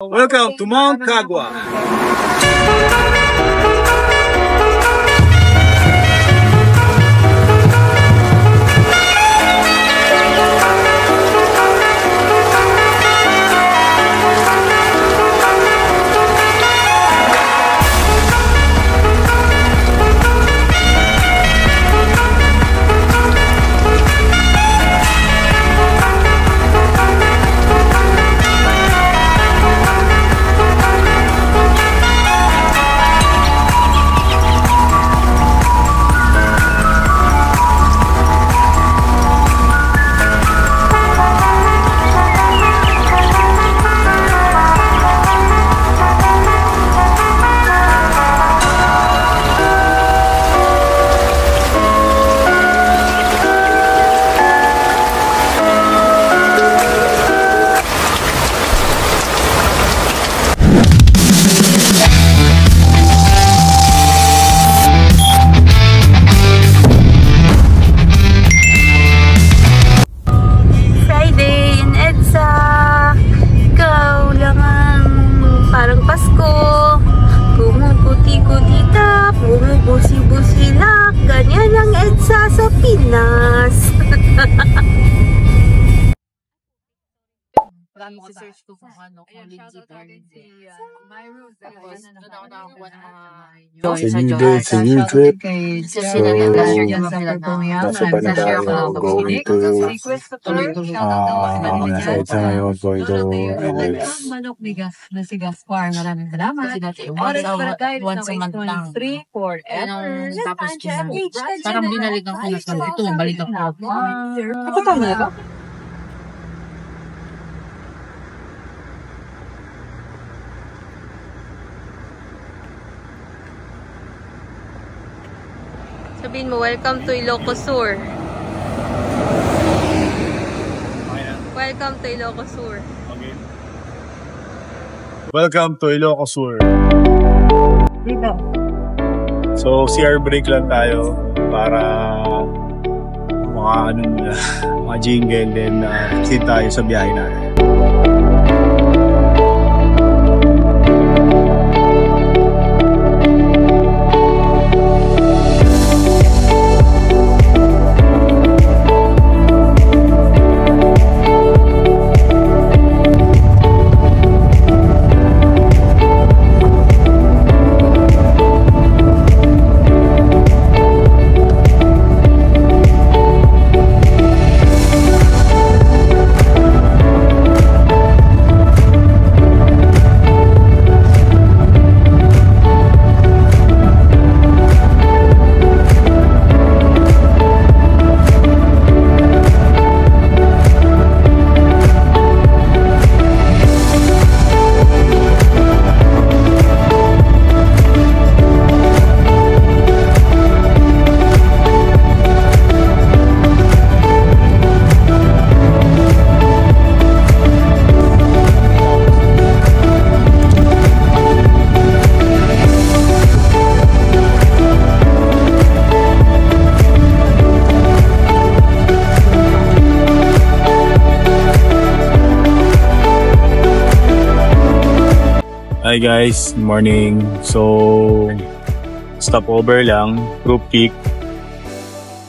Welcome to Mount Kagwa. Search ko kung ano, kung legit or hindi. Tapos, doon ako nakakuha ng mga It's a new day, it's a new trip. So, nasa ba na tayo going to side tayo going to Manok ni Gaspar. Maraming salamat. Once a month lang. 3, 4, tapos parang binalikan ko na sa ito. Balikan ko. Ako tama na ito? Sabihin mo, welcome to Ilocos Sur. Welcome to Ilocos Sur. Okay. Welcome to Ilocos Sur. Dito. So, CR break lang tayo para mga mga jingle, then sit tayo sa biyahe natin. Hi guys, good morning. So, stopover lang, Group Peak.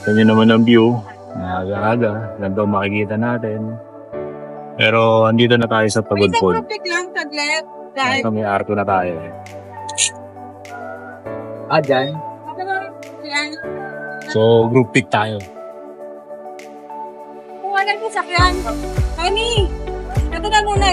Ganyan naman ang view. Aga-aga, ganda makikita natin. Pero andito na tayo sa Pagod-Pod. Group Peak lang, taglet. May arko na tayo. dyan? So, Group Peak tayo. Kung wala yung sakyan. Kani, ito na muna.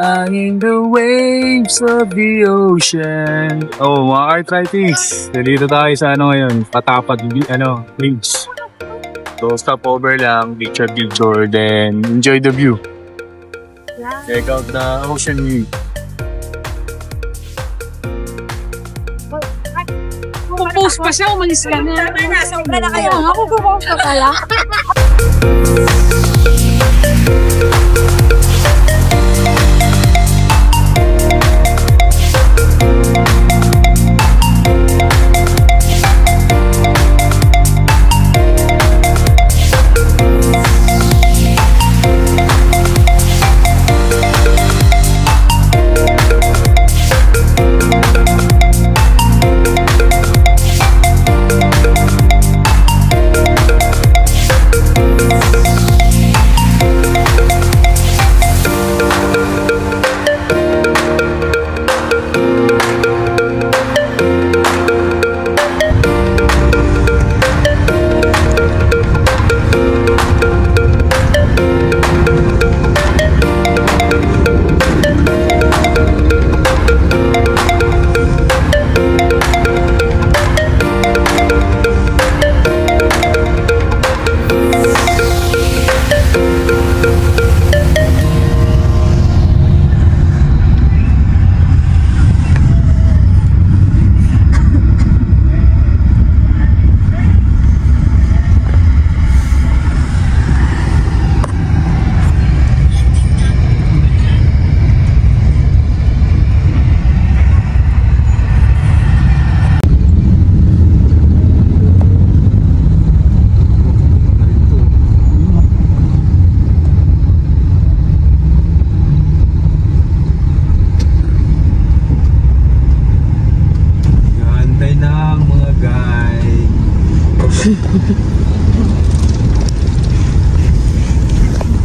In the waves of the ocean. Oh, mga arthritis. Dito tayo sa ngayon. Patapat, beach. So, stop over lang, picture, then enjoy the view. Check out the ocean view. Post pa siya, umalis ka na. Tama na, sobra na kayo. Ako gumawa ka pala.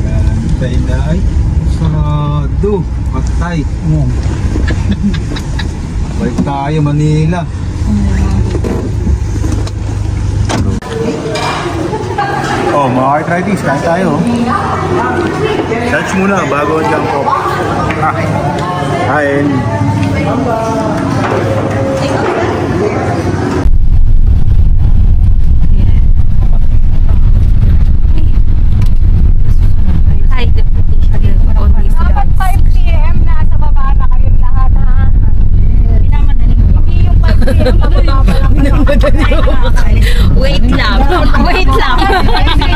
Gantay na ay sarado. Patay. Balik tayo Manila. Oh, mga arthritis, kain tayo. Touch muna bago jump off. Kain. Dapat 5 p.m. nasa baba na kayong lahat, ha? Minamadali. Hindi yung 5 p.m. Mababa pa lang. Wait lang. Wait lang.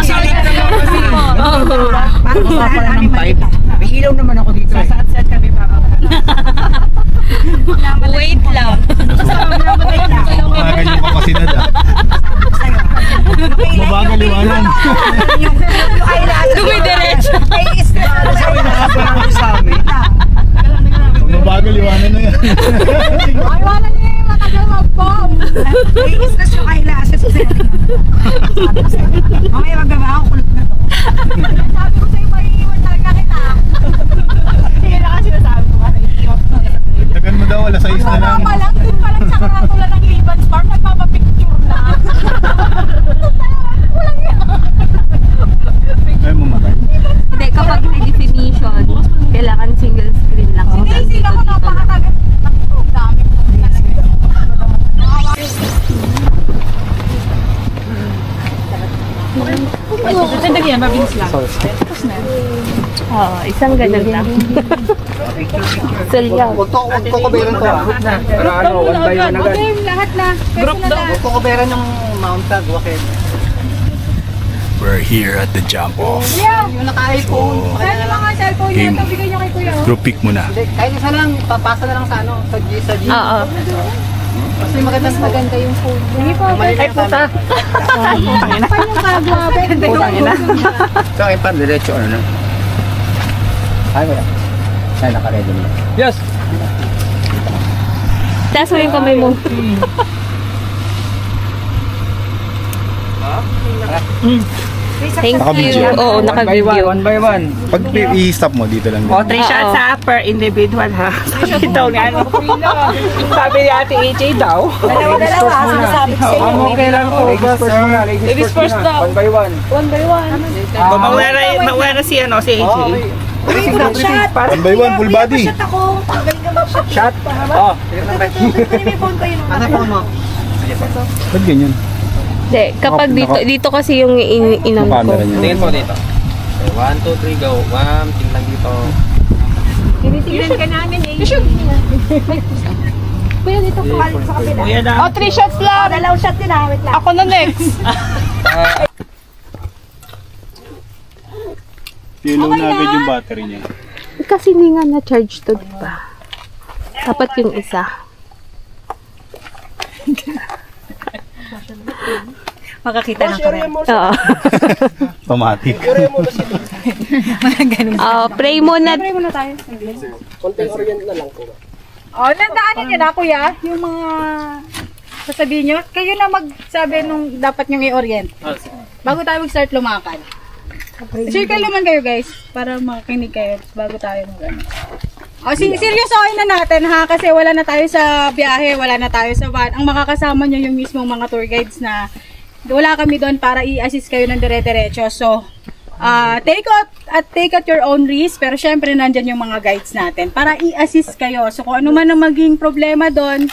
Salit na lang kasi. Baba pa lang ng 5. May ilaw naman ako dito. Sasaat-saat kami bababa. Wait lang. Mabagal yung kapasidad ah. Mabagal liwanan. Yung eyelash. Dumidiretso. Ay, stress na Sabi na nga pa namin sa amin. Mabagal liwanan na yan. ay, wala niya yung matagal mag-bomb. Ay, stress yung eyelashes. Mamaya magbaba ako, kulit na to. Sabi ko sa'yo, maiiwan talaga kita. Hindi na kasi nasabi ko kasi iiwan ko talaga. Tagan mo daw, alas 6 na lang. Baba pa lang, dun pa lang sa karatula ng Liban's Farm, nagpapapicture na. Walang yan. Ay, mamatay. Hindi, kapag may definition, kailangan single screen lang. Sinisig ako napakatagal. Ang dami ko talaga. Sandali yan, mabilis lang. Oo, isang ganun lang. Selya. Huwag ko kaberan to ah. Para ano, one by one agad. Okay, lahat na. Group na. Huwag ko kaberan yung Mount Tag. Wakit. We're here at the jump off. Yung naka-iPhone. Saan yung mga cellphone Game. nyo? Bigay nyo kay Kuya. Group pick muna. Kahit isa lang, papasa na lang sa ano, sa G. Oo. Kasi maganda yung phone. Hindi po. Ay puta. Pa yung kagwabe. Putang ina. Sa akin pa, diretso ano na. Ay wala. Ay naka-ready na. Yes! Taas mo yung kamay mo. Thank Naka-video. you. Oo, naka-video. One by one. Pag i-stop mo, dito lang din. O, 3 shots ha, per individual ha. Sabi daw nga, sabi ni Ate AJ daw. Dalawa, sinasabi ko sa inyo. Okay lang po. Ladies first daw. One by one. Mawala si AJ. One by one, full body. Shot ako. Magaling ka mag-shot. Shot? Oo. Kunin mo yung phone ko yun. Ano phone mo? Ba't ganyan? Hindi, kapag dito kasi yung inom ko. Camera niya. Tingin mo dito. 1, 2, 3, go. Tingnan dito. Tinitingnan ka namin eh. Kuya, dito po sa kapila. Kuya na. 3 shots lang. Dalawang shot din ah. Wait lang. Ako na next. Yellow na agad yung battery niya. Kasi hindi nga na-charge to, diba? Dapat yung isa. Makakita ng kamera. Oo. Automatic. Pray muna. Nandaanan niyo na kuya, yung mga sasabihin niyo. Kayo na magsabi nung dapat nyo i-orient. Bago tayo mag-start lumakad. Circle naman kayo guys, para makinig kayo bago tayo mag-ano. Seryosohin na natin ha, kasi wala na tayo sa biyahe, wala na tayo sa van. Ang makakasama nyo yung mismong mga tour guides na wala kami doon para i-assist kayo ng dire-diretso. So, take out your own risk, pero syempre nandyan yung mga guides natin para i-assist kayo. So, kung ano man ang maging problema doon,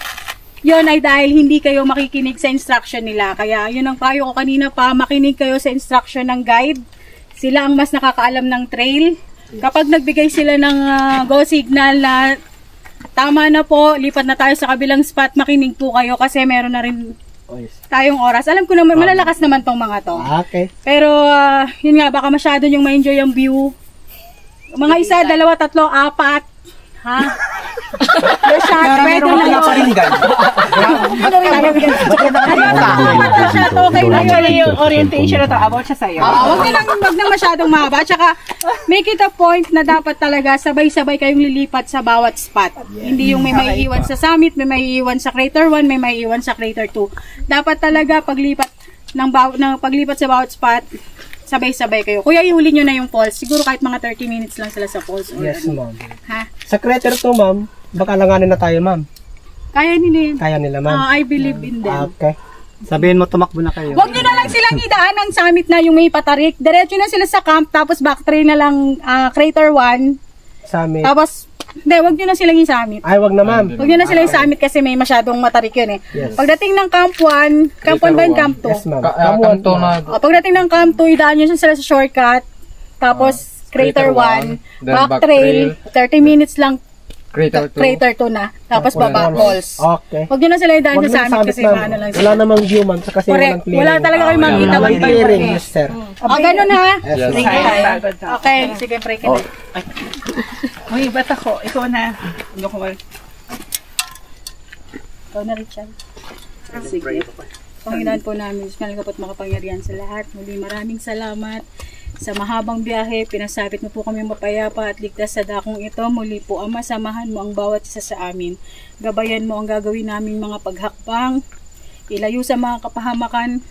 yun ay dahil hindi kayo makikinig sa instruction nila. Kaya yun ang payo ko kanina pa, makinig kayo sa instruction ng guide. Sila ang mas nakakaalam ng trail. Kapag nagbigay sila ng go signal na tama na po, lipat na tayo sa kabilang spot, makinig po kayo kasi meron na rin tayong oras. Alam ko naman, malalakas naman tong mga to. Okay. Pero, yun nga, baka masyado yung ma-enjoy yung view. Mga isa, dalawa, tatlo, apat. Ha? Yung shot, pwede na yun. Actually, yung orientation na to, about siya sa'yo. Huwag na masyadong mahaba. Tsaka, make it a point na dapat talaga sabay-sabay kayong lilipat sa bawat spot. Hindi yung may maiiwan sa summit, may maiiwan sa crater 1, may maiiwan sa crater 2. Dapat talaga paglipat sa bawat spot, sabay-sabay kayo. Kuya, ihuli nyo na yung falls. Siguro kahit mga 30 minutes lang sila sa falls. Yes, ma'am. Ha? Sa crater to, ma'am, baka langanin na tayo, ma'am. Kaya nila. Kaya nila, ma'am. I believe in them. Okay. Sabihin mo, tumakbo na kayo. Huwag nyo na lang silang idaan ng summit na yung may patarik. Diretso na sila sa camp, tapos backtrail na lang crater 1. Summit. Tapos, hindi, huwag nyo na silang i-summit. Ay, wag na, ma'am. Huwag nyo na silang i-summit kasi may masyadong matarik yun eh. Yes. Pagdating ng camp 1, camp 1 ba yung camp 2? Yes, ma'am. Camp 1 na. Pagdating ng camp 2, idaan nyo sila sa shortcut. Tapos, crater 1, backtrail, 30 minutes lang. Crater 2 na. Tapos baba falls. Okay. Huwag nyo na sila idaan Wag sa na summit kasi ma'am. maano lang Wala sila. namang view, ma'am. Kasi walang clearing. Wala talaga kayo makikita Walang pag clearing, yes, sir. O, ganun ha? Yes, Sige. Okay, sige, pray ka na. Uy, ba't ako? Ikaw na. Ikaw na, Richard. Sige. Panginoon po namin, Diyos na po at makapangyarihan sa lahat. Muli maraming salamat sa mahabang biyahe. Pinasabit mo po kami mapayapa at ligtas sa dakong ito. Muli po, Ama, samahan mo ang bawat isa sa amin. Gabayan mo ang gagawin naming mga paghakbang. Ilayo sa mga kapahamakan.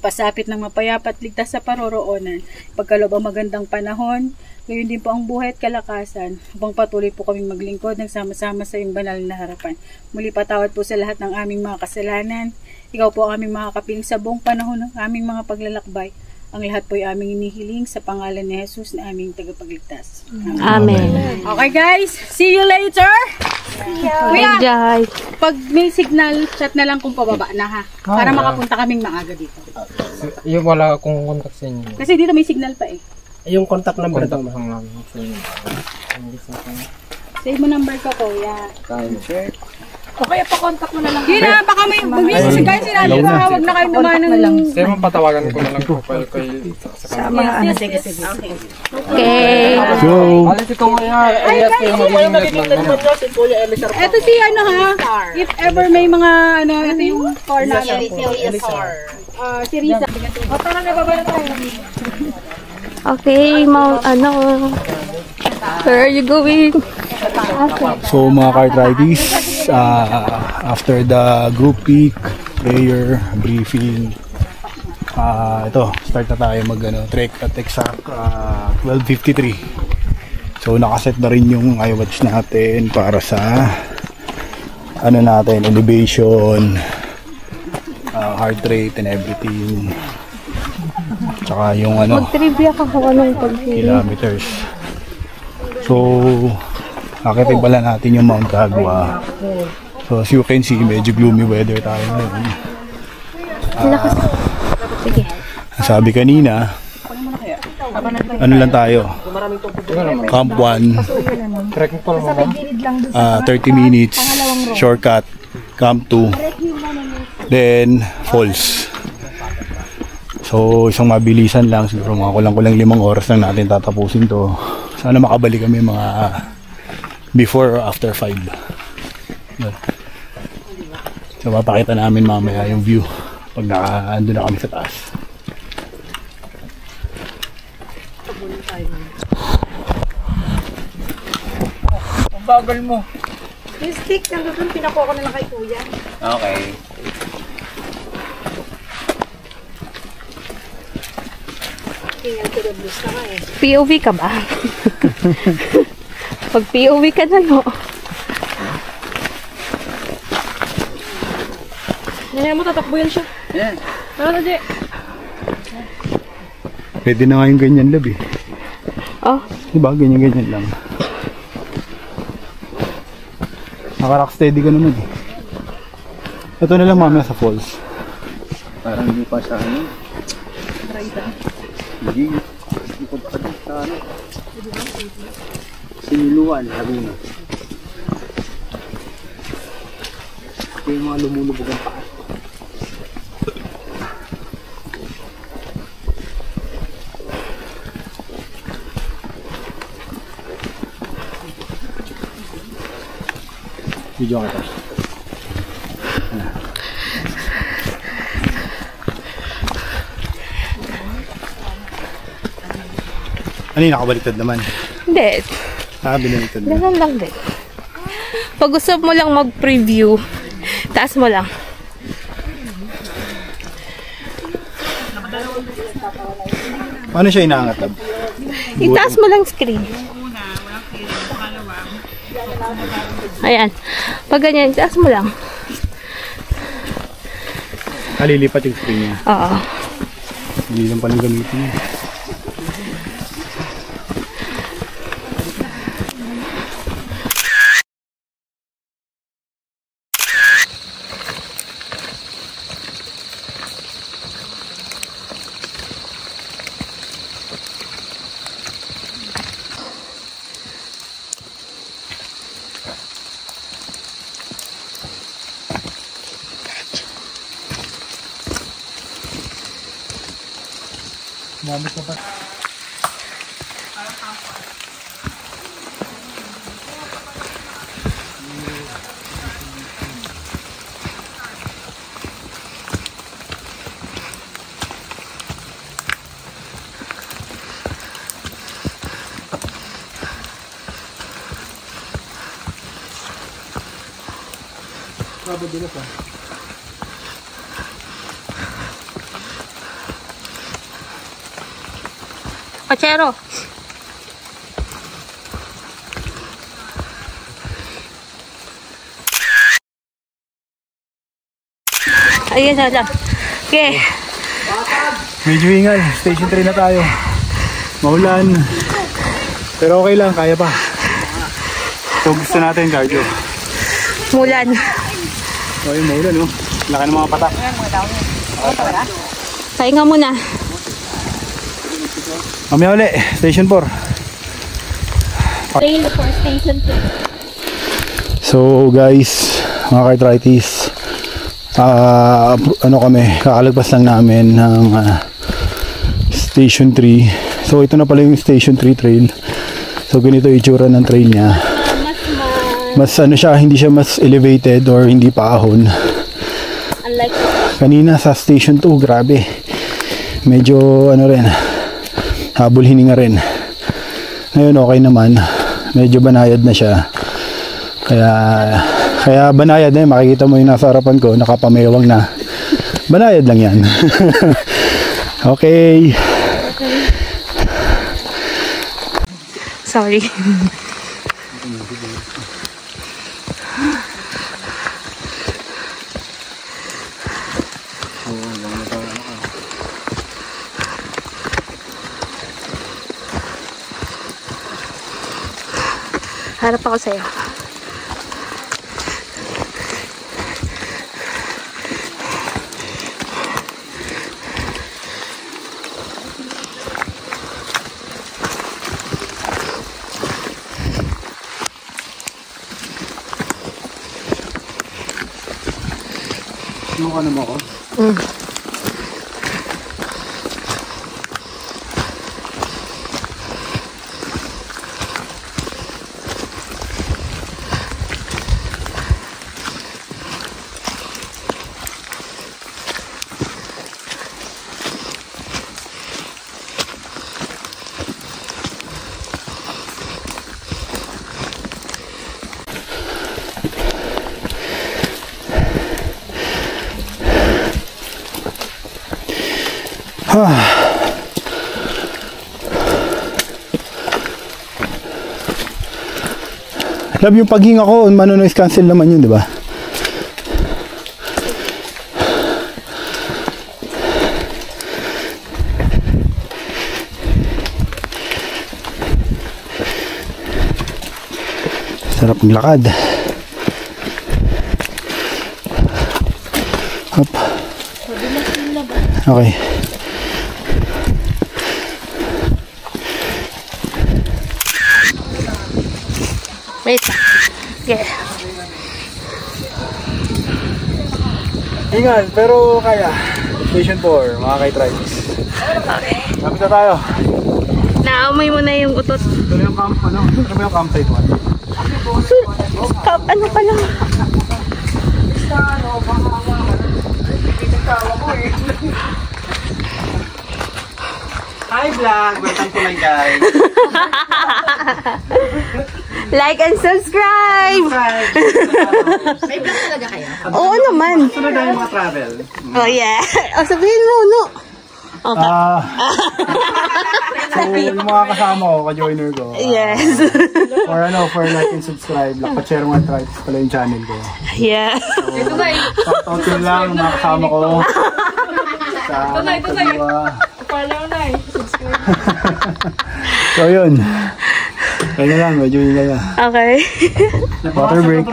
Pasapit ng mapayapa at ligtas sa paroroonan. Pagkaloob ang magandang panahon. Ngayon din po ang buhay at kalakasan. Habang patuloy po kaming maglingkod, nagsama-sama sa iyong banal na harapan. Muli patawad po sa lahat ng aming mga kasalanan. Ikaw po ang aming mga kapiling sa buong panahon ng aming mga paglalakbay. Ang lahat po ay aming inihiling sa pangalan ni Jesus na aming tagapagligtas. Amen. Okay guys, see you later! Kuya, Enjoy. pag may signal, chat na lang kung pababa na ha. Para makapunta kaming maaga dito. Yung wala akong contact sa inyo. Kasi dito may signal pa eh. Yung contact number daw, ma'am. Save mo number ko, kuya. Time check. O kaya pa-contact mo na lang. Hindi na, baka may mag-music guys, sinabi ko ha, huwag na kayo naman ng... Sir, patawagan ko na lang po kayo sa kanila. Sige, sige. Okay. So, Alis ito kaya, Elias ko yung magiging net lang. Ito si ano ha, if ever may mga ano, ito yung car namin. Si Risa. O tara na, baba na tayo. Okay, where are you going? so mga Cartrides, after the group peak, prayer, briefing, ito, start na tayo trek at exact 12:53. So nakaset na rin yung iWatch natin para sa elevation, heart rate and everything. Tsaka yung Mag-trivia ka kung anong pag-feeling. kilometers. So, akitin pala natin yung Mount Cagua. So, as you can see, medyo gloomy weather tayo ngayon. Sabi kanina, ano lang tayo? Camp 1, 30 minutes, shortcut. Camp 2, then falls. So, isang mabilisan lang. Siguro mga kulang-kulang 5 oras lang natin tatapusin to. Sana makabalik kami mga before or after 5. So, mapakita namin mamaya yung view pag naka-ando na kami sa taas. Ang bagal mo. Yung stick, nandun pinakuha ko na lang kay Kuya. Okay. POV ka ba? Pag POV ka na, no? Nangyay mo, tatakbo yan siya. Yan. Ano, Di? Pwede na nga yung ganyan lab eh. Oh. Diba? Ganyan-ganyan lang. Naka-rock steady ka naman eh. Ito na lang mamaya sa falls. Parang hindi pa sa ano. Hindi. Hindi pa sa ano. Siniluan, Laguna. Ito yung mga lumulubog ang paa. Video kita. Ano yung nakabaliktad naman? Hindi. Binaliktad na. Ganun lang din. Pag gusto mo lang mag-preview, taas mo lang. Paano siya inaangat lab? Itaas mo lang screen. Ayan. Pag ganyan, itaas mo lang. Lilipat yung screen niya. Oo. Hindi lang palang gamitin niya. Mamit ka pa. Kabadila pa. Pachero. Ayan na lang. Okay. Medyo hingal. Station 3 na tayo. Maulan. Pero okay lang. Kaya pa. So gusto natin cardio. Mulan. So yung maulan oh. Laki ng mga patak. Pahinga muna. Mamaya uli. Station 4. Trail for station 2. So guys, mga kartritis, ano kami, kakalagpas lang namin ng Station 3. So ito na pala yung Station 3 trail. So ganito yung itsura ng trail niya. Mas ano siya, hindi siya mas elevated or hindi paahon. Unlike Kanina sa Station 2, grabe. Medyo ano rin, habol hininga rin. Ngayon okay naman. Medyo banayad na siya. Kaya banayad na yun. Makikita mo yung nasa harapan ko, nakapamewang na. Banayad lang yan. Okay. sorry. Harap ako sa'yo. Ano ka naman ako? Love, yung paghinga ko, mano-noise cancel naman yun, di ba? Sarap maglakad. Hop. Okay. Wait. Yeah. Ingat, pero kaya. Station 4, mga kay-tribes. Okay. Lapit na tayo. Naamoy mo na yung utot. Ito na yung camp, ano ba yung campsite one? Ano pa lang? Hi vlog! Welcome to my guys! Like and subscribe! May vlog talaga kayo? Oo naman. Sunod na yung mga travel. Oh yeah. O sabihin mo, no? Okay. So, yung mga kasama ko, ka-joiner ko. Yes. For like and subscribe. Lakpa-share mga tribes pala yung channel ko. Yeah. Shoutout yun lang, mga kasama ko. Sa Kaliwa. Follow na eh. So yun. Kaya lang, medyo yun na. Okay. Water break.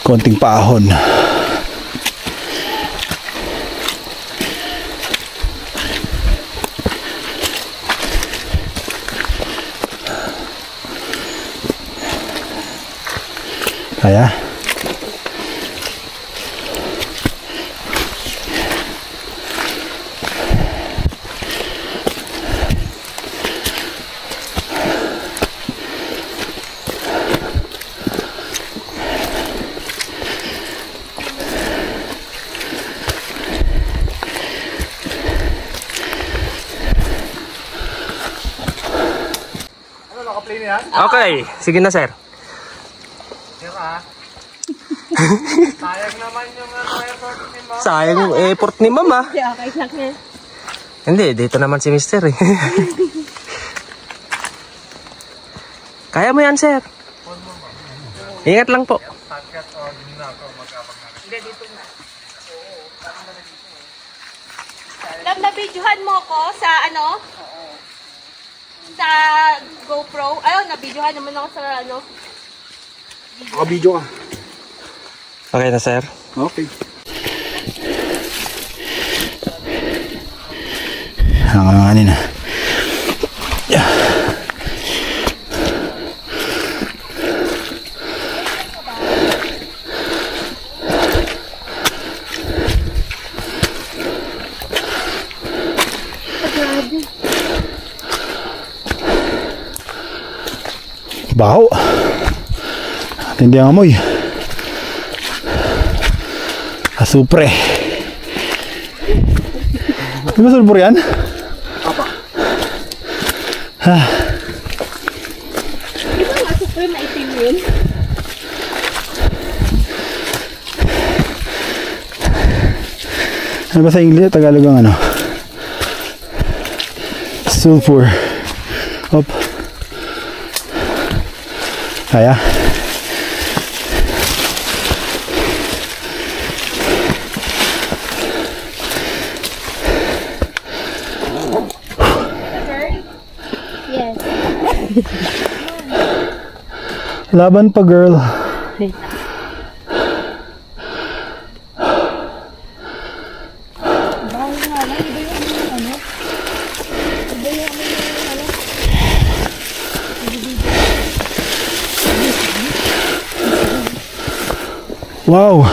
Konting paahon. Kaya? Okay, sige na sir. Sayang naman yung effort ni Ma'am. Sayang yung effort ni mama. Okay, sakit. Hindi, dito naman si mister eh. Kaya mo yan sir. Ingat lang po. Love, na-videohan mo ko sa ano? Sa GoPro. Ayun, na-videohan naman ako sa ano. Naka-video ka. Okay na sir. Okay. Hanganganin na. Baho. Tindi ang amoy. Asupre. Di ba sulfur yan? Apa? Di ba nga super na itim yun? Ano ba sa English? Tagalog ang ano? Sulfur. Hop. Kaya? Yes. Laban pa, girl. Wow.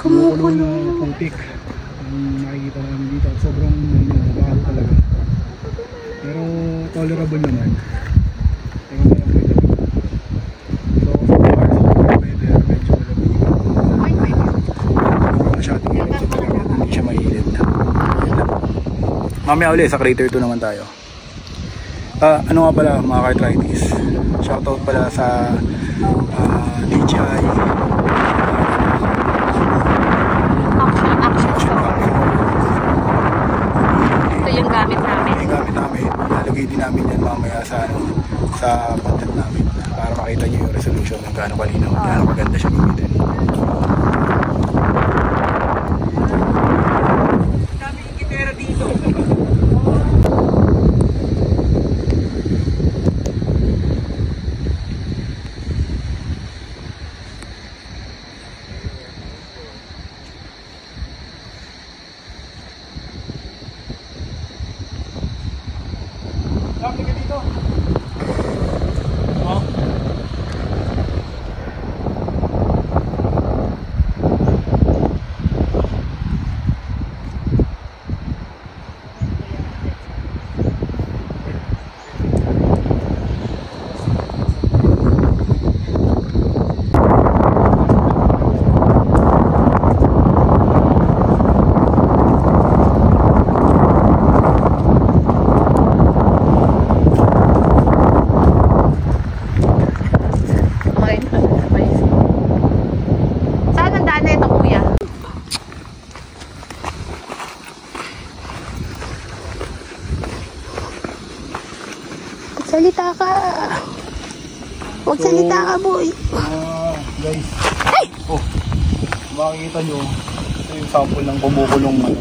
Kumukulo na yung peak. Ang nakikita namin dito, sobrang bago talaga. Pero tolerable naman. Teka mo lang dito. So far, so weather, medyo malamig. Masyadong init talaga, hindi siya mainit. Mamaya ulit, sa Crater 2 naman tayo. Ano nga pala mga Cartritis, shoutout pala sa DJI Ito yung gamit namin. Ilalagay din namin yan mamaya sa content namin para makita nyo yung resolution ng gaano kalinaw, gaano maganda siya gamitin. Daming gitera dito. Lapit ka dito. Oh. Saan ang daan na ito, kuya? Salita ka. Huwag salita ka, boy. Guys. Oh. Makikita nyo, ito yung sample ng kumukulong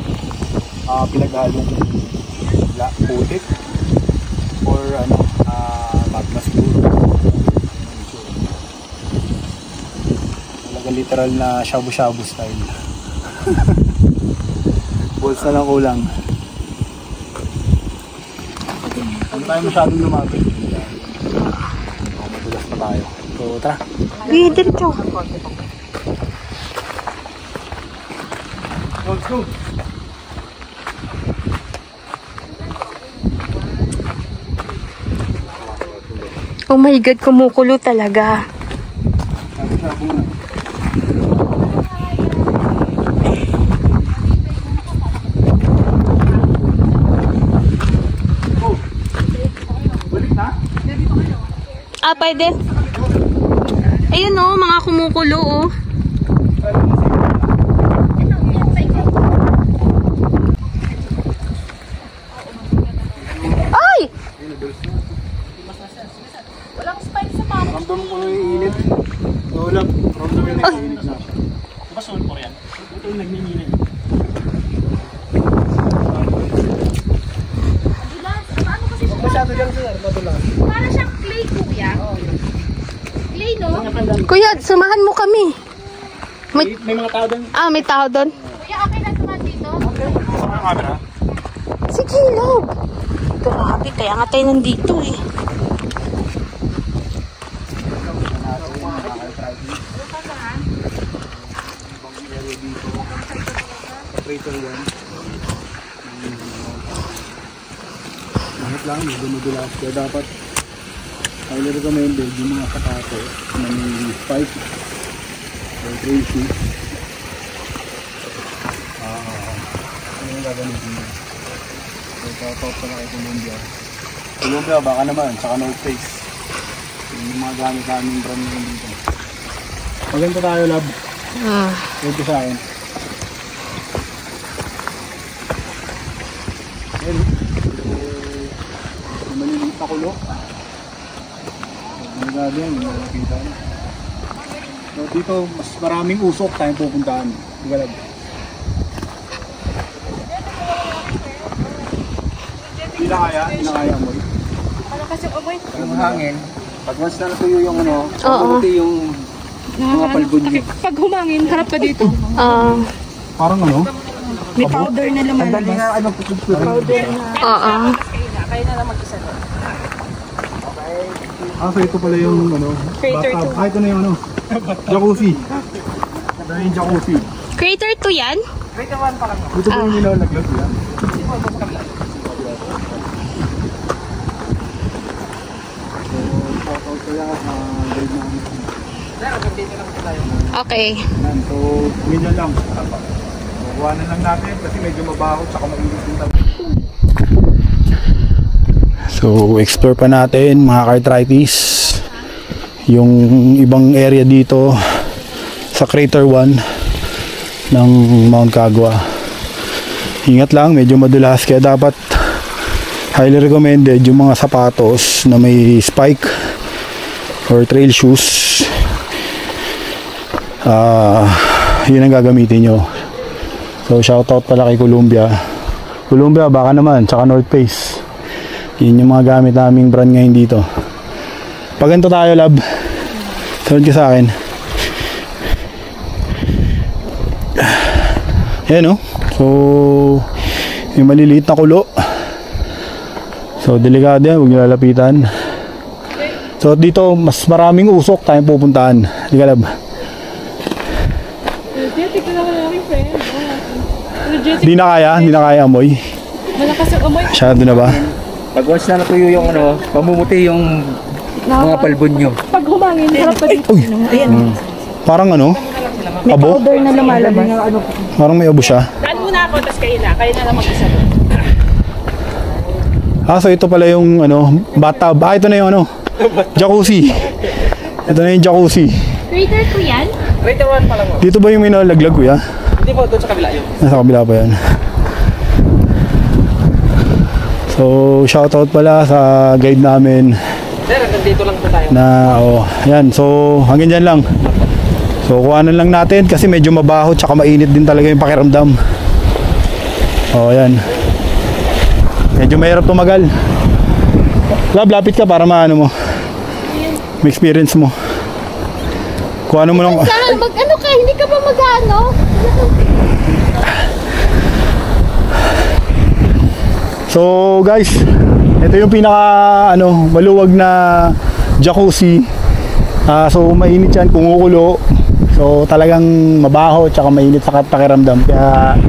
pinaghalong putik or magma siguro. Talaga literal na shabu-shabu style. Balls na lang kulang. Huwag tayo masyadong lumapit. Madulas na tayo. So tara. Diretso. Let's go. Oh my God, kumukulo talaga. Shabu-shabu na. Pwede. Ayun o, mga kumukulo o. Ay! Walang spike sa pamo. Ramdam ko na yung init. Ramdam ko na yung init na. Diba sulfur yan? Ito yung nagninginig. Paano kasi siya? Masyado dyan sir, madulas. Para siyang clay, kuya. Clay, no? Kuya, sumahan mo kami. May mga tao doon. May tao doon. Kuya, okay na naman dito? Sama yung camera. Sige, love. Grabe, kaya nga tayo nandito eh. Crater 1. Mahit lang, medyo madulas. Kaya dapat highly recommended yung mga katato ng spike or tracy. Ano yung gagamitin mo? So, top pa na kay Columbia. Columbia, baka naman, saka no face. Yung mga gamit namin brand nyo dito. Maganda tayo, lab. Ito sa akin. Ayan. Maliliit na kulo. Ano nga din, nakikita na. So, dito, mas maraming usok tayong pupuntahan. Diba, lab? Hindi na kaya amoy. Ano kasi amoy? Yung hangin, pag once na natuyo yung Oo. pati yung mga palbon nyo. Pag humangin, harap ka dito. Parang ano? May powder na lumalabas. Sandali nga, Powder na. Oo. Kayo na lang mag-isa doon. So ito pala yung Crater bathtub. Ito na yung jacuzzi. Ito na yung jacuzzi. Crater 2 yan? Ito ba yung minolaglag yan? Okay. So, ganyan lang. Kuhanan lang natin kasi medyo mabaho tsaka mainit din talaga. So, explore pa natin mga Cartritis yung ibang area dito sa Crater 1 ng Mount Kagwa. Ingat lang, medyo madulas kaya dapat highly recommended yung mga sapatos na may spike or trail shoes. Yun ang gagamitin nyo. So shoutout pala kay Columbia, baka naman, tsaka North Face. Yun yung mga gamit naming brand ngayon dito. Pag ganito tayo, lab, sunod ka sa akin. Yan, no? So may maliliit na kulo, so delikado yan, huwag nyo lalapitan. So dito mas maraming usok tayong pupuntahan. Hindi ka, lab. Hindi na kaya amoy. Malakas yung amoy. Masyado na ba? Pag once na natuyo yung ano, pamumuti yung mga palbon nyo. Pag humangin, harap pa dito. Ayan. Parang ano? May abo? powder na lumalabas. Parang may abo siya. Daan muna ako, tapos kayo na lang mag-isa. So ito pala yung ano, bathtub. Ito na yung ano, jacuzzi. Ito na yung jacuzzi. Crater ko yan? Crater 1 pa lang mo. Dito ba yung minalaglag, kuya? Hindi po, doon sa kabila yun. Nasa kabila pa yan. So shoutout pala sa guide namin. Sir, hanggang dito lang po tayo. Yan. So hanggang dyan lang. So kuhanan lang natin kasi medyo mabaho tsaka mainit din talaga yung pakiramdam. Yan. Medyo mahirap tumagal. Lapit ka para maano mo. May experience mo. Kuhanan mo lang. Mag-ano ka? Hindi ka ba mag-ano? So guys, ito yung pinaka maluwag na jacuzzi. So mainit yan, kumukulo. So talagang mabaho tsaka mainit sa pakiramdam. Kaya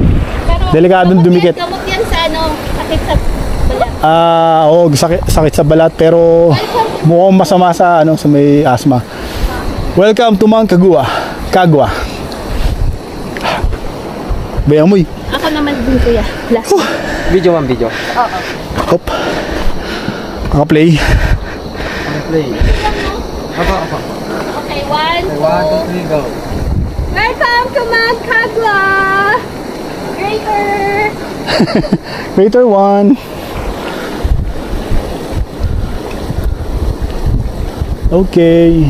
delikadong dumikit. Gamot yan sa sakit sa balat. Sakit sa balat pero mukhang masama sa sa may asthma. Welcome to Mount Kagwa. Bayamoy. Ako naman din, kuya. Last. Video. Oo. Hop. Naka-play. Play. Apa. Okay, 1, 1, 2, 3, go. Welcome to Mount Kagwa! Crater! Crater 1. Okay.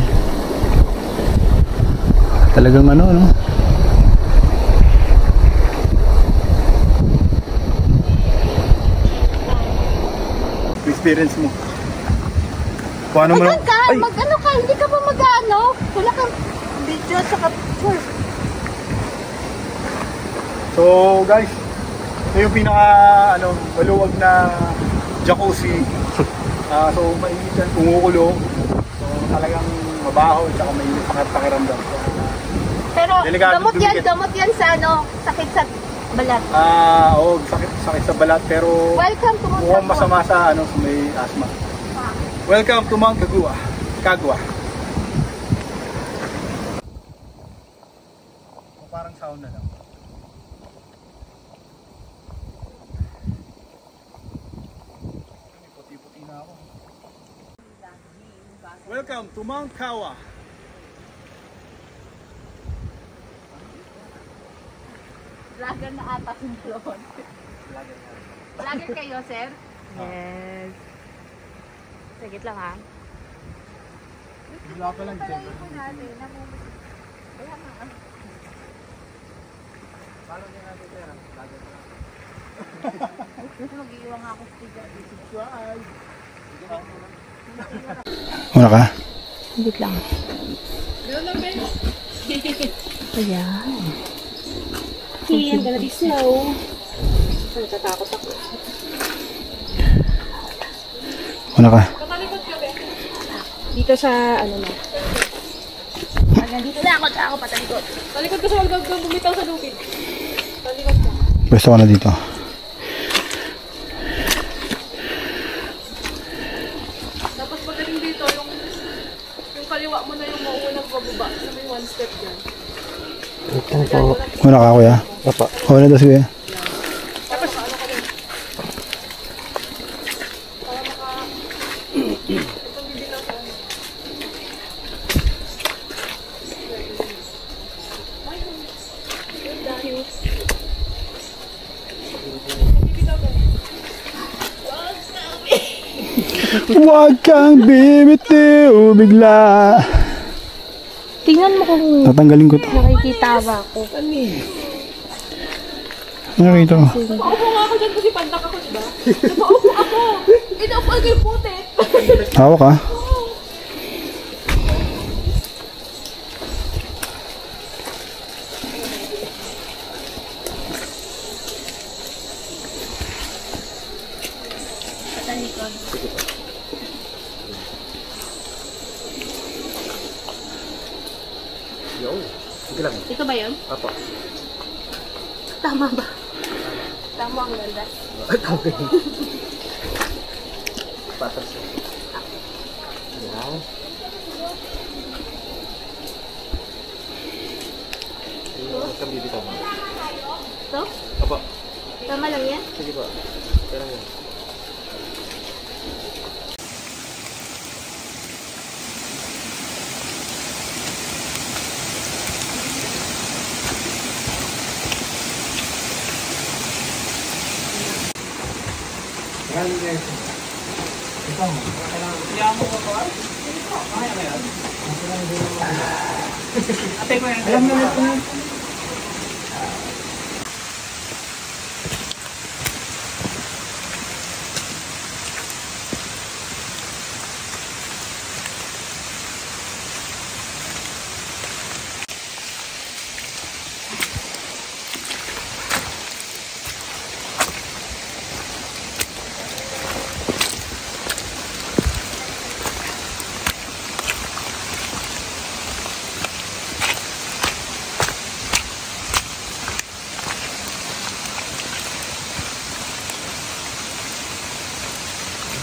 Talagang no? Experience mo. Paano mo lang? Mag-ano ka? Hindi ka ba mag-ano? Wala kang video at saka picture. So guys, ito yung pinaka maluwag na jacuzzi. So mainit yan, kumukulo. So talagang mabaho at saka mainit pakiramdam. Pero gamot yan sa sakit sa balat. Sakit sa balat pero welcome to Mount mukhang masama sa sa may asthma. Welcome to Mount Kagwa. Parang sauna lang. Puti-puti na ako. Welcome to Mount Kagwa. Vlogger na ata yung drone. Vlogger kayo, sir? Yes. Sagit lang, ha? Wala pa lang, sir. Follow niya natin, sir. Mag-iiwan nga ako Muna ka? Sagit lang. Ayan. Okay, I'm gonna be slow. Natatakot ako. Muna ka? Dito sa na. Nandito na ako, patalikod. Talikod ka sa wag bumitaw sa lupit. Talikod Pwesto ko na dito. Tapos magaling dito, yung kaliwa mo na yung mauunang pababa. Na may one step dyan. Muna ka kuya. Opo. Wala daw si kuya. Huwag kang bibitiw bigla. Tingnan mo kung Tatanggalin ko to. nakikita ba ako. Nakita ko. Paupo nga ako dyan kasi pandak ako, diba? Napaupo ako! Inaupo ako yung putit! Hawak ka. Ito ba yun? Apo. Tama ba? Tama ang ganda. Patas. Yan. Huwag kang bibitaw mo. Ito? Apo. Tama lang yan? Sige po. Pero yan.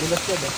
Dulas ka ba?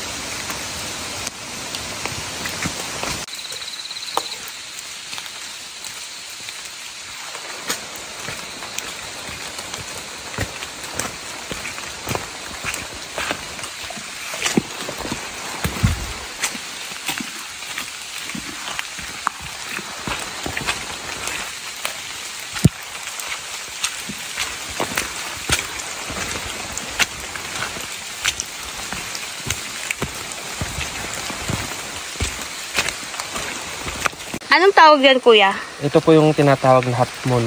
Anong tawag yan, kuya? Ito po yung tinatawag na half moon.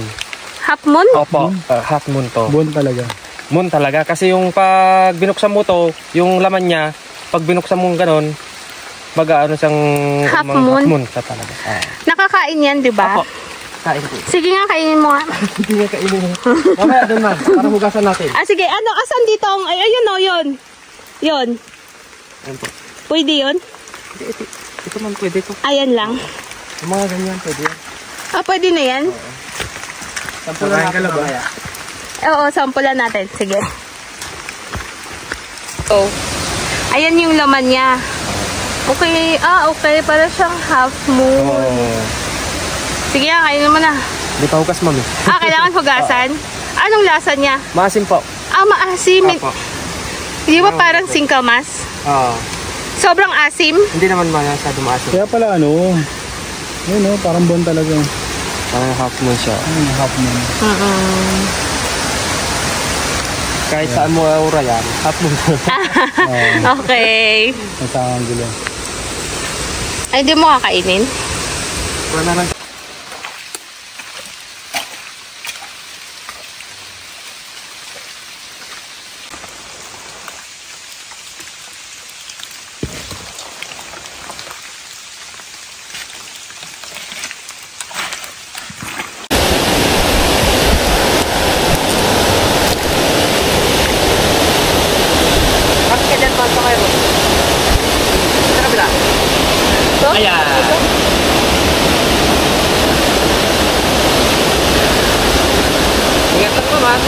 Half moon? Opo, half moon to. Buwan talaga. Moon talaga. Kasi yung pag binuksan mo to, yung laman niya, pag binuksan mo ganon, mag-ano siyang Half moon? Half moon siya talaga. Nakakain yan, di ba? Opo. Kain ko. Sige nga, kainin mo nga. Hindi nga kainin mo. Mamaya doon man, para hugasan natin. Ah, sige. Ano, asan dito? Ay, ayun o, yun. Yun. Ayan po. Pwede yun? Ito man pwede to. Ayan lang. Yung mga ganyan pwede yan. Ah, pwede na yan? Sampulan natin mamaya. Oo, sampulan natin. Sige. Oh. Ayan yung laman niya. Okay. Ah, okay. Para siyang half moon. Oo. Sige nga, kainin mo na. Hindi pa hugas, mami. Ah, kailangan hugasan? Anong lasa niya? Maasim po. Ah, maasim. Opo. Di ba parang singkamas? Oo. Sobrang asim? Hindi naman masyado maasim. Kaya pala ano, yun o, parang buwan talaga. Parang half moon siya. Half moon. Kahit saan mo aura yan, half moon. Okay. Ang tamang gulo. Ay, di mo kakainin? Wala lang. Ayan. Ingat lang naman.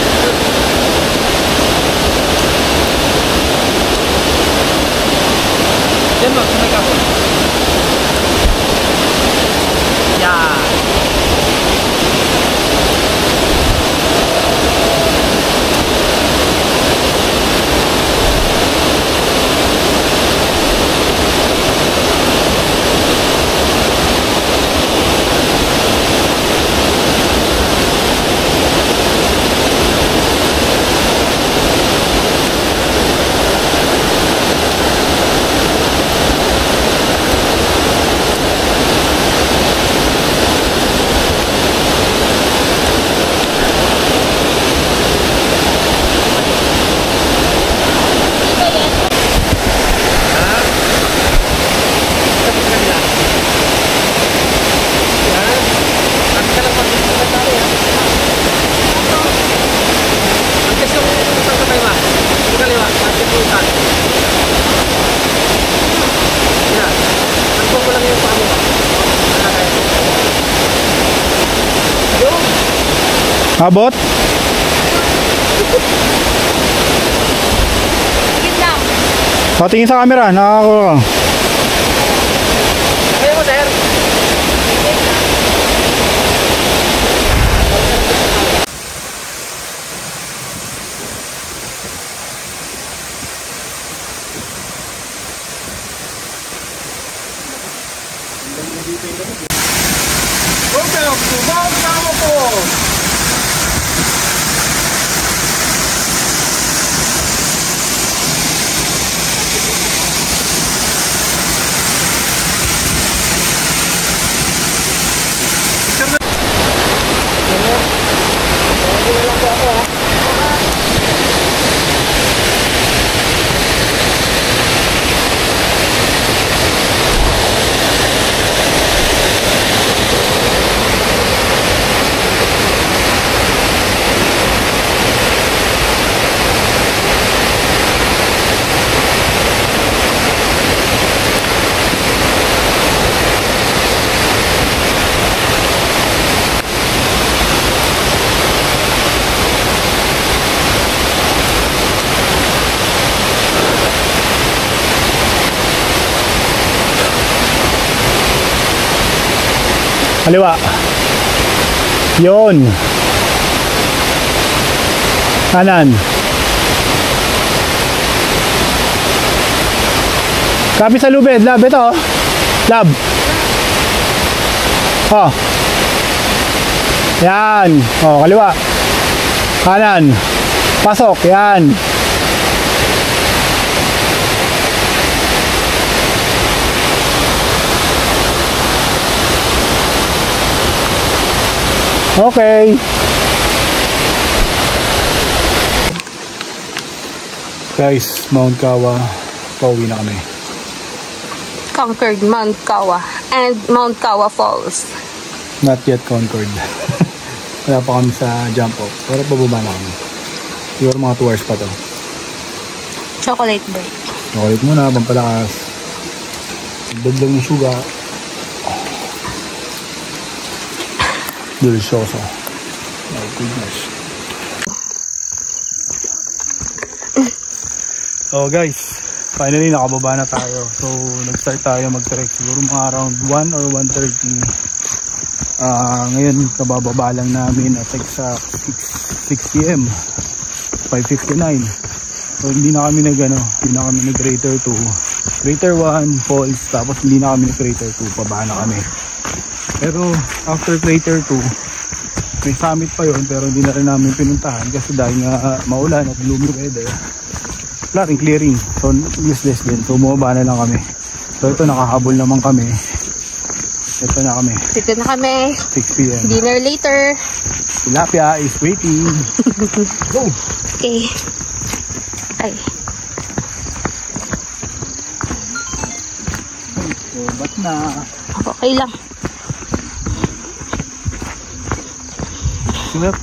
Abot? Sige lang. Patingin sa camera, nakakakuha ka. Kaya mo, sir. Kaliwa. Yun. Kanan. Kapit sa lubid. Lab, ito. Lab. Oh. Yan. Oh, kaliwa. Kanan. Pasok. Yan. Okay. Guys, Mount Kawa. Pauwi na kami. Conquered Mount Kawa and Mount Kawa Falls. Not yet conquered. Wala pa kami sa jump off. Pero pababa na kami. Siguro mga 2 hours pa to. Chocolate break. Chocolate muna, pampalakas. Dagdag ng suga. Delicioso. Oh goodness. So guys, finally nakababa na tayo. So nag-start tayo mag-trek siguro mga around 1 or 1:30. Ngayon kabababa lang namin at exact 6 PM 5:59. So hindi na kami nag-crater 2, crater 1 falls, tapos hindi na kami nag-crater 2, pababa na kami. Pero after crater 2 may summit pa yon, pero hindi na rin namin pinuntahan kasi dahil nga maulan at gloomy weather, wala rin clearing, so useless din. So bumaba na lang kami. So ito, nakahabol naman kami. Ito na kami, Dito na kami. 6 PM. Dinner later. Tilapia is waiting. Go! Okay. Ay. So ba't na? Okay lang. Sulat.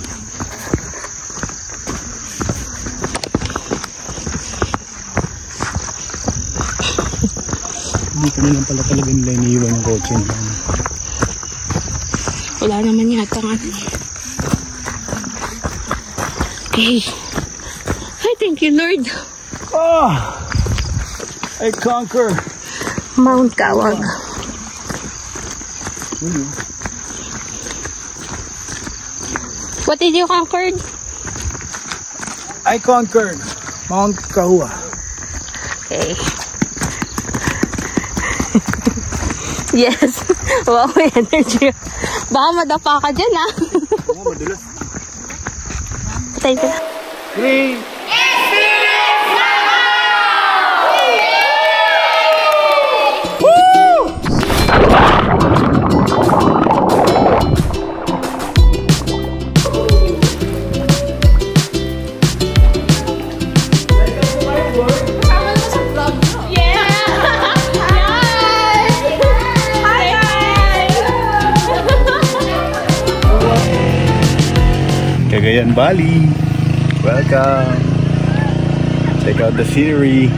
Dito na lang pala talaga nila iniiwan yung kotse nila. Wala naman yata nga. Okay. I thank you, Lord. Oh! I conquer Mount Kawag. What did you conquer? I conquered Mount Kahua. Okay. Yes. Wow, may energy. Baka madapa ka dyan, ah. Oo, madulas. Patay ka na. 3, Cagayan Valley. Welcome. Check out the scenery.